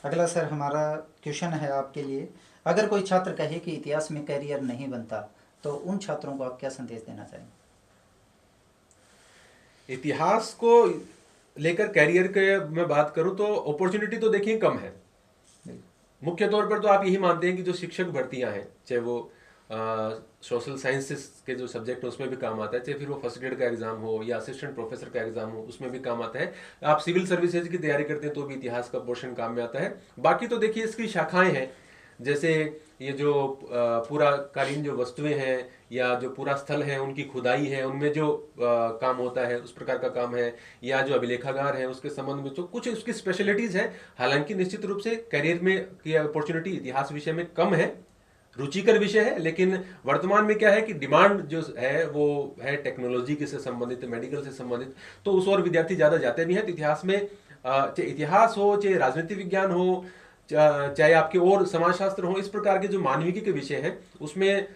अगला सर हमारा क्वेश्चन है आपके लिए। अगर कोई छात्र कहे कि इतिहास में करियर नहीं बनता, तो उन छात्रों को आप क्या संदेश देना चाहेंगे? इतिहास को लेकर कैरियर के मैं बात करूं तो अपॉर्चुनिटी तो देखिए कम है। बिल्कुल। मुख्य तौर पर तो आप यही मानते हैं कि जो शिक्षक भर्तियां हैं, चाहे वो सोशल साइंसेस के जो सब्जेक्ट है उसमें भी काम आता है, चाहे फिर वो फर्स्ट ग्रेड का एग्जाम हो या असिस्टेंट प्रोफेसर का एग्जाम हो उसमें भी काम आता है। आप सिविल सर्विसेज की तैयारी करते हैं तो भी इतिहास का पोर्शन काम में आता है। बाकी तो देखिए इसकी शाखाएं हैं, जैसे ये जो पूरा कालीन जो वस्तुएं हैं या जो पूरा स्थल है उनकी खुदाई है, उनमें जो काम होता है उस प्रकार का काम है, या जो अभिलेखागार है उसके संबंध में तो कुछ उसकी स्पेशलिटीज है। हालांकि निश्चित रूप से करियर में की अपॉर्चुनिटी इतिहास विषय में कम है, रुचिकर विषय है, लेकिन वर्तमान में क्या है कि डिमांड जो है वो है टेक्नोलॉजी के से संबंधित, मेडिकल से संबंधित, तो उस और विद्यार्थी ज्यादा जाते भी हैं। तो इतिहास में चाहे इतिहास हो, चाहे राजनीति विज्ञान हो, चाहे आपके और समाजशास्त्र हो, इस प्रकार के जो मानविकी के विषय हैं उसमें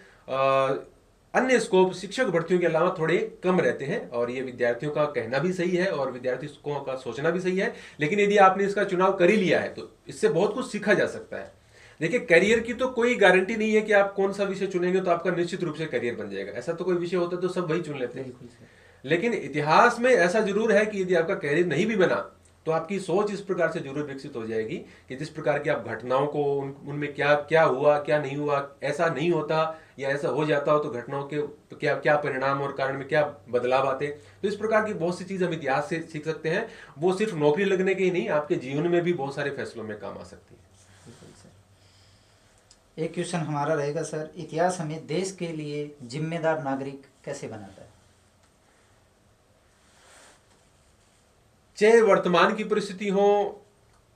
अन्य स्कोप शिक्षक भर्तियों के अलावा थोड़े कम रहते हैं। और ये विद्यार्थियों का कहना भी सही है और विद्यार्थियों का सोचना भी सही है। लेकिन यदि आपने इसका चुनाव कर ही लिया है तो इससे बहुत कुछ सीखा जा सकता है। देखिए, करियर की तो कोई गारंटी नहीं है कि आप कौन सा विषय चुनेंगे तो आपका निश्चित रूप से करियर बन जाएगा। ऐसा तो कोई विषय होता तो सब वही चुन लेते हैं। बिल्कुल सर। लेकिन इतिहास में ऐसा जरूर है कि यदि आपका करियर नहीं भी बना तो आपकी सोच इस प्रकार से जरूर विकसित हो जाएगी कि जिस प्रकार की आप घटनाओं को उनमें क्या क्या हुआ क्या नहीं हुआ, ऐसा नहीं होता या ऐसा हो जाता हो तो घटनाओं के तो क्या क्या परिणाम और कारण में क्या बदलाव आते, तो इस प्रकार की बहुत सी चीज हम इतिहास से सीख सकते हैं। वो सिर्फ नौकरी लगने के ही नहीं, आपके जीवन में भी बहुत सारे फैसलों में काम आ सकती है। बिल्कुल सर। एक क्वेश्चन हमारा रहेगा सर, इतिहास हमें देश के लिए जिम्मेदार नागरिक कैसे बनाता है? चाहे वर्तमान की परिस्थिति हो,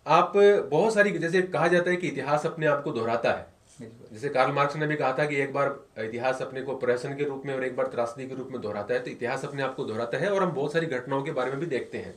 आप बहुत सारी, जैसे कहा जाता है कि इतिहास अपने आप को दोहराता है। बिल्कुल। जैसे कार्ल मार्क्स ने भी कहा था कि एक बार इतिहास अपने को प्रहसन के रूप में और एक बार त्रासदी के रूप में दोहराता है। तो इतिहास अपने आप को दोहराता है और हम बहुत सारी घटनाओं के बारे में भी देखते हैं।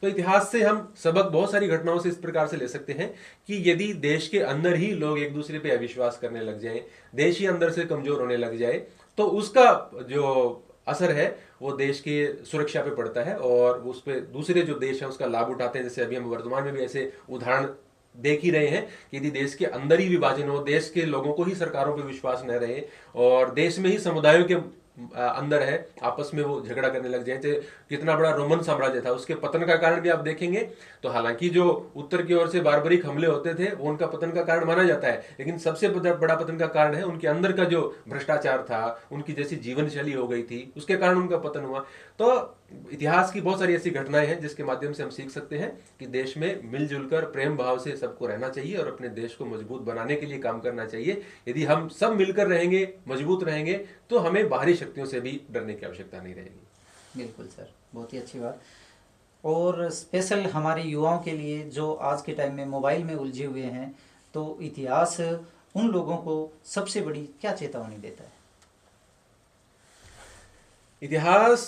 तो इतिहास से हम सबक बहुत सारी घटनाओं से इस प्रकार से ले सकते हैं कि यदि देश के अंदर ही लोग एक दूसरे पे अविश्वास करने लग जाएं, देश ही अंदर से कमजोर होने लग जाए, तो उसका जो असर है वो देश की सुरक्षा पे पड़ता है और उस पे दूसरे जो देश है उसका लाभ उठाते हैं। जैसे अभी हम वर्तमान में भी ऐसे उदाहरण देख ही रहे हैं कि यदि देश के अंदर ही विभाजन हो, देश के लोगों को ही सरकारों पे विश्वास न रहे और देश में ही समुदायों के अंदर है आपस में वो झगड़ा करने लग जाए। कितना बड़ा रोमन साम्राज्य था, उसके पतन का कारण भी आप देखेंगे तो हालांकि जो उत्तर की ओर से बारबरिक हमले होते थे वो उनका पतन का कारण माना जाता है, लेकिन सबसे बड़ा पतन का कारण है उनके अंदर का जो भ्रष्टाचार था, उनकी जैसी जीवन शैली हो गई थी, उसके कारण उनका पतन हुआ। तो इतिहास की बहुत सारी ऐसी घटनाएं हैं जिसके माध्यम से हम सीख सकते हैं कि देश में मिलजुल कर प्रेम भाव से सबको रहना चाहिए और अपने देश को मजबूत बनाने के लिए काम करना चाहिए। यदि हम सब मिलकर रहेंगे, मजबूत रहेंगे, तो हमें बाहरी शक्तियों से भी डरने की आवश्यकता नहीं रहेगी। बिल्कुल सर, बहुत ही अच्छी बात। और स्पेशल हमारे युवाओं के लिए जो आज के टाइम में मोबाइल में उलझे हुए हैं, तो इतिहास उन लोगों को सबसे बड़ी क्या चेतावनी देता है? इतिहास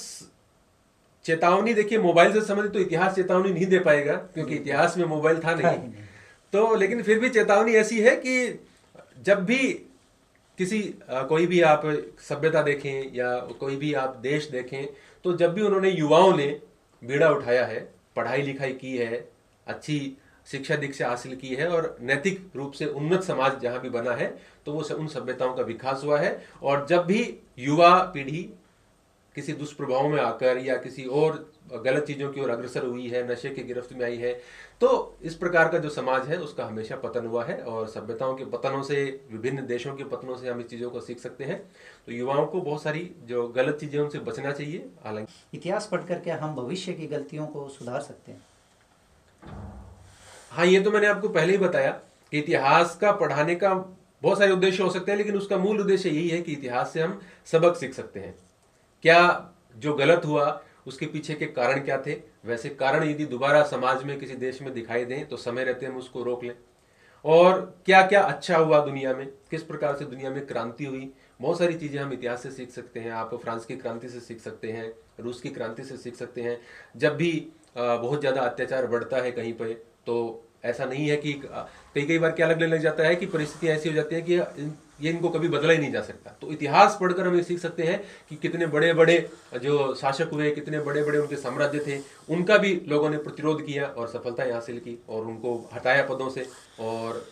चेतावनी, देखिए मोबाइल से संबंधित तो इतिहास चेतावनी नहीं दे पाएगा क्योंकि इतिहास में मोबाइल था था नहीं। ही नहीं। तो लेकिन फिर भी चेतावनी ऐसी है कि जब भी किसी कोई भी आप सभ्यता देखें या कोई भी आप देश देखें, तो जब भी उन्होंने युवाओं ने बीड़ा उठाया है, पढ़ाई लिखाई की है, अच्छी शिक्षा दीक्षा हासिल की है और नैतिक रूप से उन्नत समाज जहां भी बना है, तो वो उन सभ्यताओं का विकास हुआ है। और जब भी युवा पीढ़ी किसी दुष्प्रभाव में आकर या किसी और गलत चीजों की ओर अग्रसर हुई है, नशे की गिरफ्त में आई है, तो इस प्रकार का जो समाज है उसका हमेशा पतन हुआ है। और सभ्यताओं के पतनों से, विभिन्न देशों के पतनों से हम इस चीजों को सीख सकते हैं। तो युवाओं को बहुत सारी जो गलत चीजें उनसे बचना चाहिए। हालांकि इतिहास पढ़कर क्या हम भविष्य की गलतियों को सुधार सकते हैं? हाँ, ये तो मैंने आपको पहले ही बताया कि इतिहास का पढ़ाने का बहुत सारे उद्देश्य हो सकते हैं, लेकिन उसका मूल उद्देश्य यही है कि इतिहास से हम सबक सीख सकते हैं। क्या जो गलत हुआ उसके पीछे के कारण क्या थे, वैसे कारण यदि दोबारा समाज में किसी देश में दिखाई दें तो समय रहते हम उसको रोक लें। और क्या क्या अच्छा हुआ दुनिया में, किस प्रकार से दुनिया में क्रांति हुई, बहुत सारी चीजें हम इतिहास से सीख सकते हैं। आप फ्रांस की क्रांति से सीख सकते हैं, रूस की क्रांति से सीख सकते हैं। जब भी बहुत ज्यादा अत्याचार बढ़ता है कहीं पे, तो ऐसा नहीं है कि कई कई बार क्या लगने लग जाता है कि परिस्थितियां ऐसी हो जाती है कि ये इनको कभी बदला ही नहीं जा सकता। तो इतिहास पढ़कर हम ये सीख सकते हैं कि कितने बड़े बड़े जो शासक हुए, कितने बड़े बड़े उनके साम्राज्य थे, उनका भी लोगों ने प्रतिरोध किया और सफलताएं हासिल की और उनको हटाया पदों से। और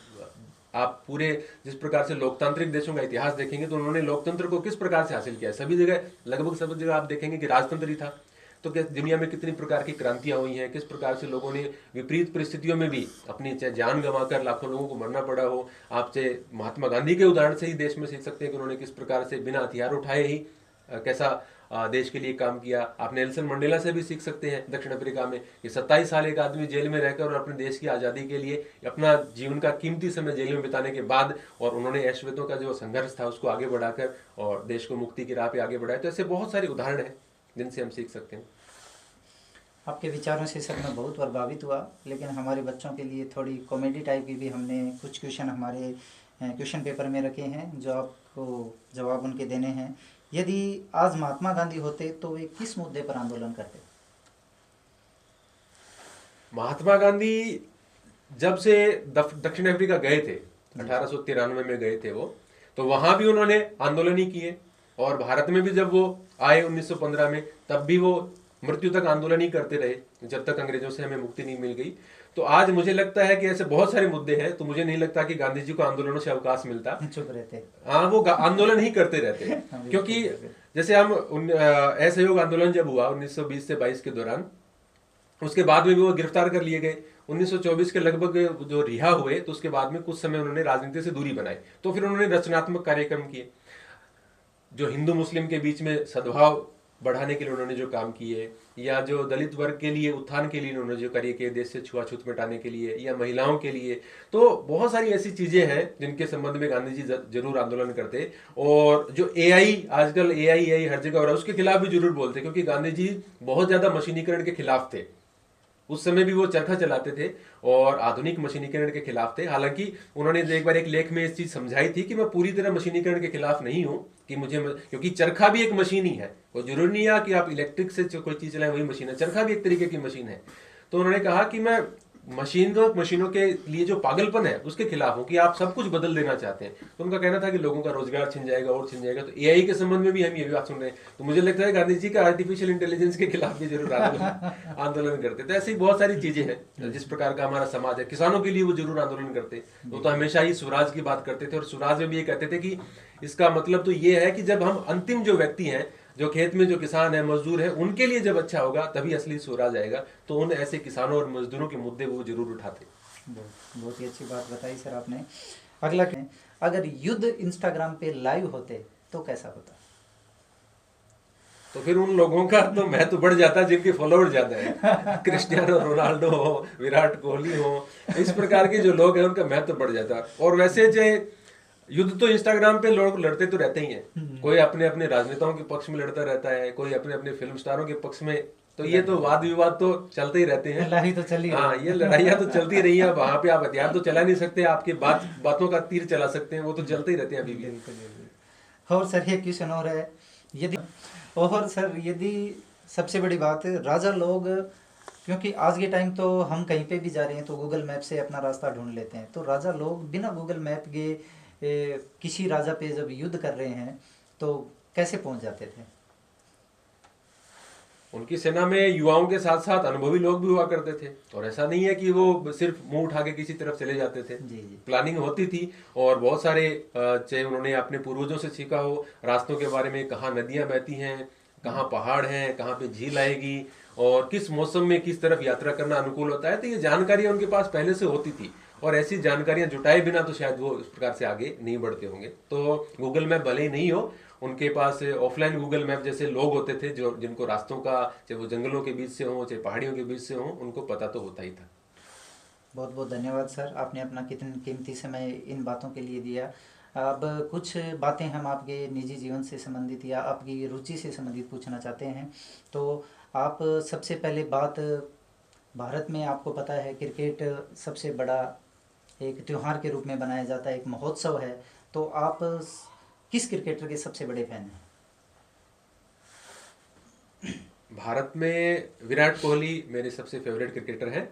आप पूरे जिस प्रकार से लोकतांत्रिक देशों का इतिहास देखेंगे तो उन्होंने लोकतंत्र को किस प्रकार से हासिल किया है। सभी जगह, लगभग सभी जगह आप देखेंगे कि राजतंत्र ही था। तो क्या दुनिया में कितनी प्रकार की क्रांतियां हुई हैं, किस प्रकार से लोगों ने विपरीत परिस्थितियों में भी अपनी चाहे जान गंवाकर लाखों लोगों को मरना पड़ा हो। आप चाहे महात्मा गांधी के उदाहरण से ही देश में सीख सकते हैं कि उन्होंने किस प्रकार से बिना हथियार उठाए ही कैसा देश के लिए काम किया। आप नेल्सन मंडेला से भी सीख सकते हैं दक्षिण अफ्रीका में कि 27 साल एक आदमी जेल में रहकर और अपने देश की आज़ादी के लिए अपना जीवन का कीमती समय जेल में बिताने के बाद और उन्होंने ऐश्वर्यों का जो संघर्ष था उसको आगे बढ़ाकर और देश को मुक्ति की राह पे आगे बढ़ाया। तो ऐसे बहुत सारे उदाहरण हैं जिनसे हम सीख सकते हैं। आपके विचारों से सर मैं बहुत प्रभावित हुआ, लेकिन हमारे बच्चों के लिए थोड़ी कॉमेडी टाइप की भी हमने कुछ क्वेश्चन हमारे क्वेश्चन पेपर में रखे हैं जो आपको जवाब उनके देने हैं। यदि आज महात्मा गांधी होते तो वे किस मुद्दे पर आंदोलन करते? महात्मा गांधी जब से दक्षिण अफ्रीका गए थे, 1893 में गए थे वो, तो वहां भी उन्होंने आंदोलन ही किए। और भारत में भी जब वो आए 1915 में, तब भी वो मृत्यु तक आंदोलन ही करते रहे जब तक अंग्रेजों से हमें मुक्ति नहीं मिल गई। तो आज मुझे लगता है कि ऐसे बहुत सारे मुद्दे हैं, तो मुझे नहीं लगता कि गांधी जी को आंदोलनों से अवकाश मिलता। चुप रहते। हाँ, वो आंदोलन ही करते रहते। क्योंकि जैसे हम असहयोग आंदोलन जब हुआ 1920 से 22 के दौरान, उसके बाद में भी वो गिरफ्तार कर लिए गए। 1924 के लगभग जो रिहा हुए तो उसके बाद में कुछ समय उन्होंने राजनीति से दूरी बनाई। तो फिर उन्होंने रचनात्मक कार्यक्रम किए, जो हिंदू मुस्लिम के बीच में सद्भाव बढ़ाने के लिए उन्होंने जो काम किए, या जो दलित वर्ग के लिए उत्थान के लिए उन्होंने जो कार्य किए, देश से छुआछूत मिटाने के लिए, या महिलाओं के लिए। तो बहुत सारी ऐसी चीजें हैं जिनके संबंध में गांधी जी जरूर आंदोलन करते। और जो एआई आजकल एआई हर जगह हो रहा है उसके खिलाफ भी जरूर बोलते, क्योंकि गांधी जी बहुत ज्यादा मशीनीकरण के खिलाफ थे। उस समय भी वो चरखा चलाते थे और आधुनिक मशीनीकरण के खिलाफ थे। हालांकि उन्होंने एक बार एक लेख में इस चीज समझाई थी कि मैं पूरी तरह मशीनीकरण के खिलाफ नहीं हूं, कि मुझे क्योंकि चरखा भी एक मशीन ही है, वो जरूरी नहीं है कि आप इलेक्ट्रिक से कोई चीज चलाएं वही मशीन है, चरखा भी एक तरीके की मशीन है। तो उन्होंने कहा कि मैं मशीनों के लिए जो पागलपन है उसके खिलाफ हूं, कि आप सब कुछ बदल देना चाहते हैं। तो उनका कहना था कि लोगों का रोजगार छिन जाएगा और छिन जाएगा। तो एआई के संबंध में भी हम ये भी बात सुन रहे हैं। तो मुझे लगता है गांधी जी का आर्टिफिशियल इंटेलिजेंस के खिलाफ भी जरूर आंदोलन करते थे। ऐसी बहुत सारी चीजें हैं। जिस प्रकार का हमारा समाज है, किसानों के लिए वो जरूर आंदोलन करते। वो तो हमेशा ही स्वराज की बात करते थे और स्वराज में भी ये कहते थे कि इसका मतलब तो ये है कि जब हम अंतिम जो व्यक्ति हैं, जो खेत में जो किसान है, मजदूर है, उनके लिए जब अच्छा होगा तभी असली स्वराज आएगा। तो उन ऐसे किसानों और मजदूरों के मुद्दे वो जरूर उठाते। बहुत ही अच्छी बात बताई सर आपने। अगला, अगर युद्ध इंस्टाग्राम पे लाइव होते तो कैसा होता? तो फिर उन लोगों का तो महत्व बढ़ जाता जिनके फॉलोअर ज्यादा है। क्रिस्टियानो रोनाल्डो हो, विराट कोहली हो, इस प्रकार के जो लोग हैं उनका महत्व बढ़ जाता। और वैसे जो युद्ध तो इंस्टाग्राम पे लोग लड़ते तो रहते ही हैं। कोई अपने अपने राजनेताओं के पक्ष में लड़ता रहता है, कोई अपने अपने फिल्म स्टारों के पक्ष में। तो ये तो वाद विवाद तो चलते ही रहते हैं। लड़ाई तो चली, हाँ, ये लड़ाइयाँ तो चलती रही है। वहां पे आप हथियार तो चला नहीं सकते, आपके बातों का तीर चला सकते हैं, वो तो चलते ही रहते हैं अभी भी। और सर ये क्वेश्चन और है, यदि सबसे बड़ी बात है राजा लोग, क्योंकि आज के टाइम तो हम कहीं पे भी जा रहे हैं तो गूगल मैप से अपना रास्ता ढूंढ लेते हैं, तो राजा लोग बिना गूगल मैप के किसी राजा पे जब युद्ध कर रहे हैं तो कैसे पहुंच जाते थे? उनकी सेना में युवाओं के साथ साथ अनुभवी लोग भी हुआ करते थे। और ऐसा नहीं है कि वो सिर्फ मुंह उठा के किसी तरफ चले जाते थे। जी जी। प्लानिंग होती थी और बहुत सारे चाहे उन्होंने अपने पूर्वजों से सीखा हो रास्तों के बारे में, कहाँ नदियां बहती हैं, कहाँ पहाड़ हैं, कहाँ पे झील आएगी और किस मौसम में किस तरफ यात्रा करना अनुकूल होता है। तो ये जानकारियां उनके पास पहले से होती थी और ऐसी जानकारियां जुटाए बिना तो शायद वो इस प्रकार से आगे नहीं बढ़ते होंगे। तो गूगल मैप भले ही नहीं हो, उनके पास ऑफलाइन गूगल मैप जैसे लोग होते थे जो जिनको रास्तों का, चाहे वो जंगलों के बीच से हो चाहे पहाड़ियों के बीच से हो, उनको पता तो होता ही था। बहुत बहुत धन्यवाद सर, आपने अपना कितने कीमती समय इन बातों के लिए दिया। अब कुछ बातें हम आपके निजी जीवन से संबंधित या आपकी रुचि से संबंधित पूछना चाहते हैं। तो आप सबसे पहले बात, भारत में आपको पता है क्रिकेट सबसे बड़ा एक त्यौहार के रूप में बनाया जाता है, एक महोत्सव है। तो आप किस क्रिकेटर के सबसे बड़े फैन हैं? भारत में विराट कोहली मेरे सबसे फेवरेट क्रिकेटर हैं।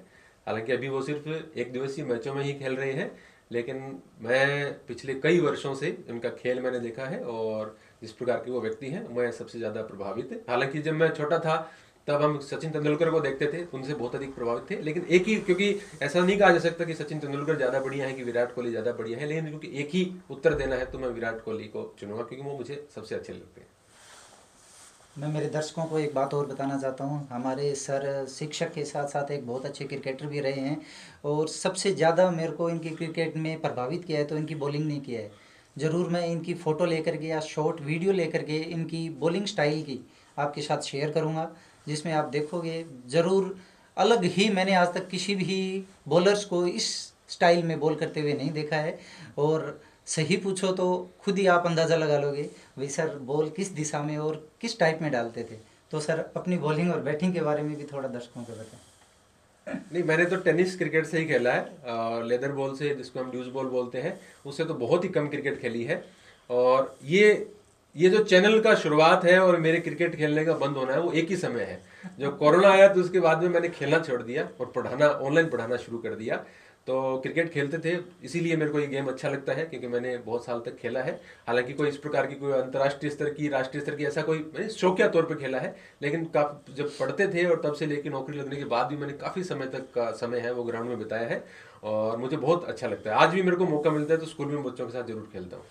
हालांकि अभी वो सिर्फ एक दिवसीय मैचों में ही खेल रहे हैं, लेकिन मैं पिछले कई वर्षों से उनका खेल मैंने देखा है, और जिस प्रकार के वो व्यक्ति हैं मैं सबसे ज़्यादा प्रभावित है। हालांकि जब मैं छोटा था तब हम सचिन तेंदुलकर को देखते थे, उनसे बहुत अधिक प्रभावित थे, लेकिन एक ही, क्योंकि ऐसा नहीं कहा जा सकता कि सचिन तेंदुलकर ज़्यादा बढ़िया है कि विराट कोहली ज़्यादा बढ़िया है, लेकिन क्योंकि एक ही उत्तर देना है तो मैं विराट कोहली को चुनूंगा, क्योंकि वो मुझे सबसे अच्छे लगते हैं। मैं मेरे दर्शकों को एक बात और बताना चाहता हूँ, हमारे सर शिक्षक के साथ साथ एक बहुत अच्छे क्रिकेटर भी रहे हैं, और सबसे ज़्यादा मेरे को इनकी क्रिकेट में प्रभावित किया है तो इनकी बॉलिंग ने किया है। ज़रूर मैं इनकी फ़ोटो लेकर के या शॉर्ट वीडियो लेकर के इनकी बॉलिंग स्टाइल की आपके साथ शेयर करूँगा, जिसमें आप देखोगे ज़रूर अलग ही, मैंने आज तक किसी भी बॉलर्स को इस स्टाइल में बॉल करते हुए नहीं देखा है। और सही पूछो तो खुद ही आप अंदाज़ा लगा लोगे भाई सर बॉल किस दिशा में और किस टाइप में डालते थे। तो सर अपनी बॉलिंग और बैटिंग के बारे में भी थोड़ा दर्शकों को बताएं। नहीं, मैंने तो टेनिस क्रिकेट से ही खेला है, लेदर बॉल से, जिसको हम ड्यूस बॉल बोलते हैं, उससे तो बहुत ही कम क्रिकेट खेली है। और ये जो चैनल का शुरुआत है और मेरे क्रिकेट खेलने का बंद होना है वो एक ही समय है। जो कोरोना आया तो उसके बाद में मैंने खेलना छोड़ दिया और पढ़ाना, ऑनलाइन पढ़ाना शुरू कर दिया। तो क्रिकेट खेलते थे, इसीलिए मेरे को ये गेम अच्छा लगता है, क्योंकि मैंने बहुत साल तक खेला है। हालांकि कोई इस प्रकार की कोई अंतर्राष्ट्रीय स्तर की, राष्ट्रीय स्तर की ऐसा कोई, मैंने शौकिया तौर पे खेला है, लेकिन जब पढ़ते थे और तब से लेकर नौकरी लगने के बाद भी मैंने काफ़ी समय तक का समय है वो ग्राउंड में बिताया है, और मुझे बहुत अच्छा लगता है। आज भी मेरे को मौका मिलता है तो स्कूल में बच्चों के साथ जरूर खेलता हूँ।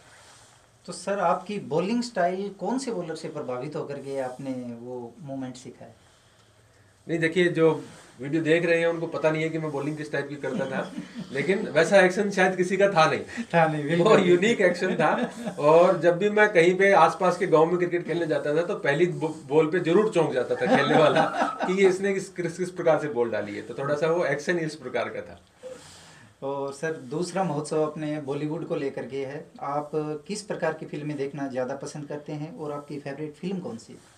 तो सर आपकी बॉलिंग स्टाइल कौन से बॉलर से प्रभावित होकर के आपने वो मूवमेंट सीखा है? नहीं, देखिए, जो वीडियो देख रहे हैं उनको पता नहीं है कि मैं बॉलिंग किस टाइप की करता था, लेकिन वैसा एक्शन शायद किसी का था नहीं, था नहीं, वो बिल्कुल यूनिक एक्शन था। और जब भी मैं कहीं पे आसपास के गांव में क्रिकेट खेलने जाता था तो पहली बॉल पे जरूर चौंक जाता था खेलने वाला कि ये इसने किस प्रकार से बॉल डाली है। तो थोड़ा सा वो एक्शन इस प्रकार का था। और सर दूसरा महोत्सव अपने बॉलीवुड को लेकर के है, आप किस प्रकार की फिल्में देखना ज़्यादा पसंद करते हैं और आपकी फेवरेट फिल्म कौन सी है?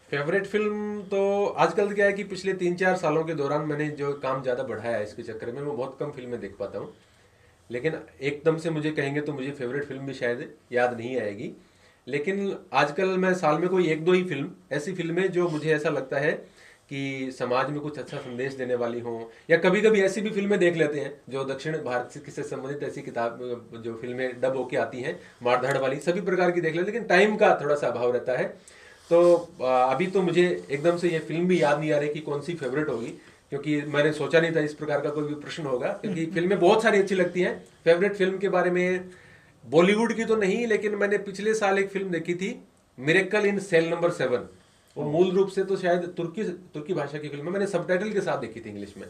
फेवरेट फिल्म तो आजकल क्या है कि पिछले 3-4 सालों के दौरान मैंने जो काम ज़्यादा बढ़ाया है, इसके चक्कर में मैं बहुत कम फिल्में देख पाता हूँ। लेकिन एकदम से मुझे कहेंगे तो मुझे फेवरेट फिल्म भी शायद याद नहीं आएगी। लेकिन आजकल मैं साल में कोई एक दो ही फिल्म, ऐसी फिल्में जो मुझे ऐसा लगता है कि समाज में कुछ अच्छा संदेश देने वाली हों, या कभी कभी ऐसी भी फिल्में देख लेते हैं जो दक्षिण भारत से संबंधित ऐसी किताब, जो फिल्में डब होके आती हैं मारधाड़ वाली, सभी प्रकार की देख लेते हैं, लेकिन टाइम का थोड़ा सा अभाव रहता है। तो अभी तो मुझे एकदम से ये फिल्म भी याद नहीं आ रही कि कौन सी फेवरेट होगी, क्योंकि मैंने सोचा नहीं था इस प्रकार का कोई भी प्रश्न होगा, क्योंकि फिल्में बहुत सारी अच्छी लगती हैं। फेवरेट फिल्म के बारे में बॉलीवुड की तो नहीं, लेकिन मैंने पिछले साल एक फिल्म देखी थी, मिरेकल इन सेल नंबर 7। वो मूल रूप से तो शायद तुर्की तुर्की भाषा की फिल्म है, मैंने सबटाइटल के साथ देखी थी इंग्लिश में।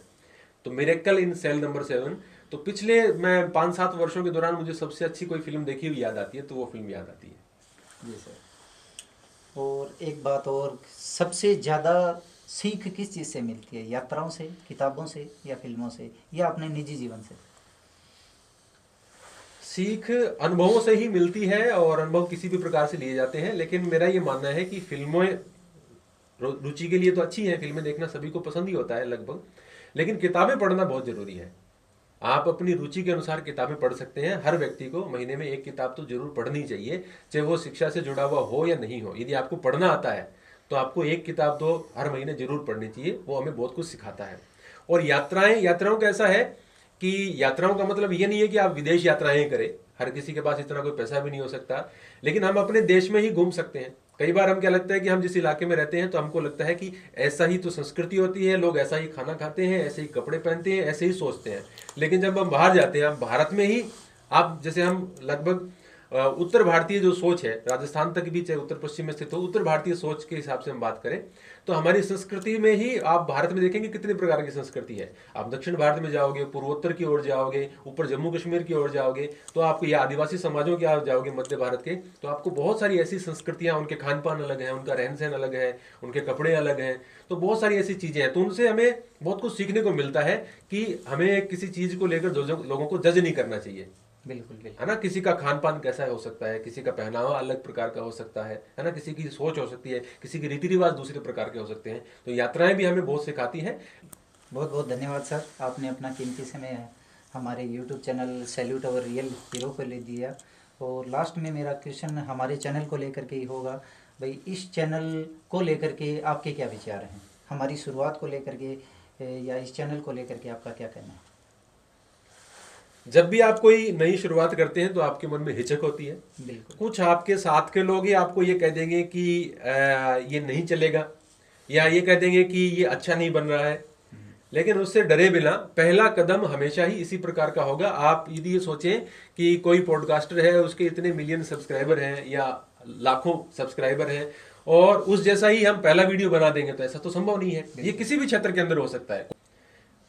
तो मिरेकल इन सेल नंबर 7, तो पिछले मैं 5-7 वर्षों के दौरान मुझे सबसे अच्छी कोई फिल्म देखी हुई याद आती है तो वो फिल्म याद आती है। जी सर। और एक बात और, सबसे ज़्यादा सीख किस चीज़ से मिलती है? यात्राओं से, किताबों से, या फिल्मों से, या अपने निजी जीवन से? सीख अनुभवों से ही मिलती है, और अनुभव किसी भी प्रकार से लिए जाते हैं, लेकिन मेरा ये मानना है कि फिल्में रुचि के लिए तो अच्छी हैं, फिल्में देखना सभी को पसंद ही होता है लगभग, लेकिन किताबें पढ़ना बहुत जरूरी है। आप अपनी रुचि के अनुसार किताबें पढ़ सकते हैं। हर व्यक्ति को महीने में एक किताब तो जरूर पढ़नी चाहिए, चाहे वो शिक्षा से जुड़ा हुआ हो या नहीं हो। यदि आपको पढ़ना आता है तो आपको एक किताब तो हर महीने जरूर पढ़नी चाहिए, वो हमें बहुत कुछ सिखाता है। और यात्राओं का ऐसा है कि यात्राओं का मतलब ये नहीं है कि आप विदेश यात्राएं करें, हर किसी के पास इतना कोई पैसा भी नहीं हो सकता, लेकिन हम अपने देश में ही घूम सकते हैं। कई बार हम क्या लगता है कि हम जिस इलाके में रहते हैं तो हमको लगता है कि ऐसा ही तो संस्कृति होती है, लोग ऐसा ही खाना खाते हैं, ऐसे ही कपड़े पहनते हैं, ऐसे ही सोचते हैं। लेकिन जब हम बाहर जाते हैं, हम भारत में ही, आप जैसे हम लगभग उत्तर भारतीय जो सोच है, राजस्थान तक भी चाहे उत्तर पश्चिम में स्थित हो, उत्तर भारतीय सोच के हिसाब से हम बात करें तो हमारी संस्कृति में ही आप भारत में देखेंगे कितने प्रकार की संस्कृति है। आप दक्षिण भारत में जाओगे, पूर्वोत्तर की ओर जाओगे, ऊपर जम्मू कश्मीर की ओर जाओगे, तो आपको ये आदिवासी समाजों की ओर जाओगे मध्य भारत के, तो आपको बहुत सारी ऐसी संस्कृतियां, उनके खान पान अलग है, उनका रहन सहन अलग है, उनके कपड़े अलग हैं, तो बहुत सारी ऐसी चीजें हैं। तो उनसे हमें बहुत कुछ सीखने को मिलता है कि हमें किसी चीज को लेकर लोगों को जज नहीं करना चाहिए, बिल्कुल बिल्कुल। है ना। किसी का खान पान कैसा हो सकता है, किसी का पहनावा अलग प्रकार का हो सकता है ना, किसी की सोच हो सकती है, किसी के रीति रिवाज दूसरे प्रकार के हो सकते हैं। तो यात्राएं भी हमें बहुत सिखाती हैं। बहुत बहुत धन्यवाद सर, आपने अपना कीमती समय हमारे यूट्यूब चैनल सैल्यूट अवर रियल हीरो को ले दिया। और लास्ट में मेरा क्वेश्चन हमारे चैनल को लेकर के ही होगा, भाई इस चैनल को लेकर के आपके क्या विचार हैं? हमारी शुरुआत को लेकर के या इस चैनल को लेकर के आपका क्या कहना है? जब भी आप कोई नई शुरुआत करते हैं तो आपके मन में हिचक होती है। बिल्कुल। कुछ आपके साथ के लोग ही आपको ये कह देंगे कि ये नहीं चलेगा, या ये कह देंगे कि ये अच्छा नहीं बन रहा है। लेकिन उससे डरे बिना पहला कदम हमेशा ही इसी प्रकार का होगा। आप यदि ये सोचें कि कोई पॉडकास्टर है, उसके इतने मिलियन सब्सक्राइबर हैं या लाखों सब्सक्राइबर हैं, और उस जैसा ही हम पहला वीडियो बना देंगे, तो ऐसा तो संभव नहीं है। ये किसी भी क्षेत्र के अंदर हो सकता है।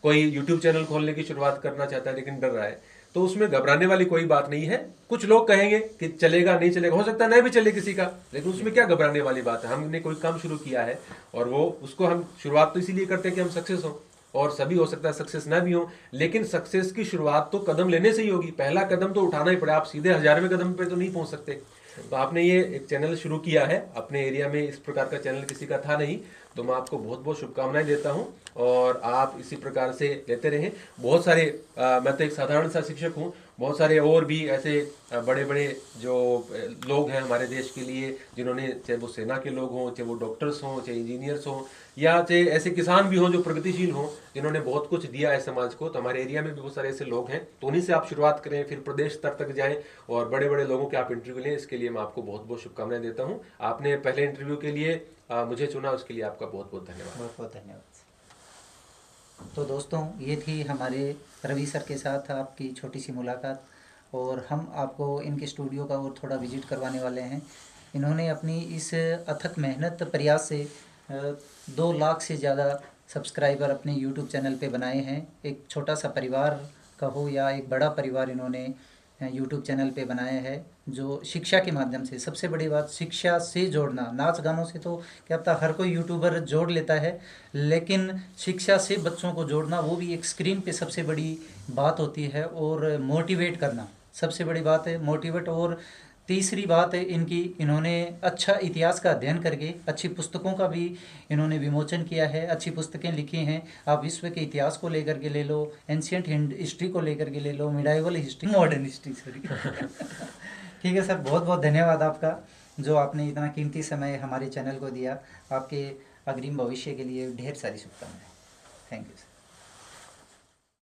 कोई यूट्यूब चैनल खोलने की शुरुआत करना चाहता है लेकिन डर रहा है, तो उसमें घबराने वाली कोई बात नहीं है। कुछ लोग कहेंगे कि चलेगा नहीं चलेगा, हो सकता है नहीं भी चले किसी का, लेकिन उसमें क्या घबराने वाली बात है। हमने कोई काम शुरू किया है और वो उसको हम शुरुआत तो इसीलिए करते हैं कि हम सक्सेस हो, और सभी हो सकता है सक्सेस ना भी हो, लेकिन सक्सेस की शुरुआत तो कदम लेने से ही होगी। पहला कदम तो उठाना ही पड़ेगा। आप सीधे 1000वें कदम पे तो नहीं पहुंच सकते। तो आपने ये एक चैनल शुरू किया है, अपने एरिया में इस प्रकार का चैनल किसी का था नहीं, तो मैं आपको बहुत बहुत शुभकामनाएं देता हूं, और आप इसी प्रकार से लेते रहें। बहुत सारे मैं तो एक साधारण सा शिक्षक हूं, बहुत सारे और भी ऐसे बड़े बड़े जो लोग हैं हमारे देश के लिए, जिन्होंने, चाहे वो सेना के लोग हों, चाहे वो डॉक्टर्स हों, चाहे इंजीनियर्स हों, या चाहे ऐसे किसान भी हों जो प्रगतिशील हों, जिन्होंने बहुत कुछ दिया है समाज को। तो हमारे एरिया में भी बहुत सारे ऐसे लोग हैं, तो उन्हीं से आप शुरुआत करें, फिर प्रदेश स्तर तक जाएं और बड़े बड़े लोगों के आप इंटरव्यू लें। इसके लिए मैं आपको बहुत बहुत शुभकामनाएं देता हूँ। आपने पहले इंटरव्यू के लिए मुझे चुना, उसके लिए आपका बहुत बहुत धन्यवाद। बहुत बहुत धन्यवाद। तो दोस्तों, ये थी हमारे रवि सर के साथ आपकी छोटी सी मुलाकात, और हम आपको इनके स्टूडियो का और थोड़ा विजिट करवाने वाले हैं। इन्होंने अपनी इस अथक मेहनत प्रयास से 2 लाख से ज़्यादा सब्सक्राइबर अपने यूट्यूब चैनल पे बनाए हैं। एक छोटा सा परिवार कहो या एक बड़ा परिवार इन्होंने यूट्यूब चैनल पे बनाया है, जो शिक्षा के माध्यम से, सबसे बड़ी बात शिक्षा से जोड़ना। नाच गानों से तो क्या पता हर कोई यूट्यूबर जोड़ लेता है, लेकिन शिक्षा से बच्चों को जोड़ना, वो भी एक स्क्रीन पे, सबसे बड़ी बात होती है। और मोटिवेट करना सबसे बड़ी बात है, मोटिवेट। और तीसरी बात है इनकी, इन्होंने अच्छा इतिहास का अध्ययन करके अच्छी पुस्तकों का भी इन्होंने विमोचन किया है, अच्छी पुस्तकें लिखी हैं। आप विश्व के इतिहास को लेकर के ले लो, एंशियंट हिस्ट्री को लेकर के ले लो, medieval history, modern history, sorry. ठीक है सर, बहुत बहुत धन्यवाद आपका, जो आपने इतना कीमती समय हमारे चैनल को दिया। आपके अग्रिम भविष्य के लिए ढेर सारी शुभकामनाएं। Thank you sir.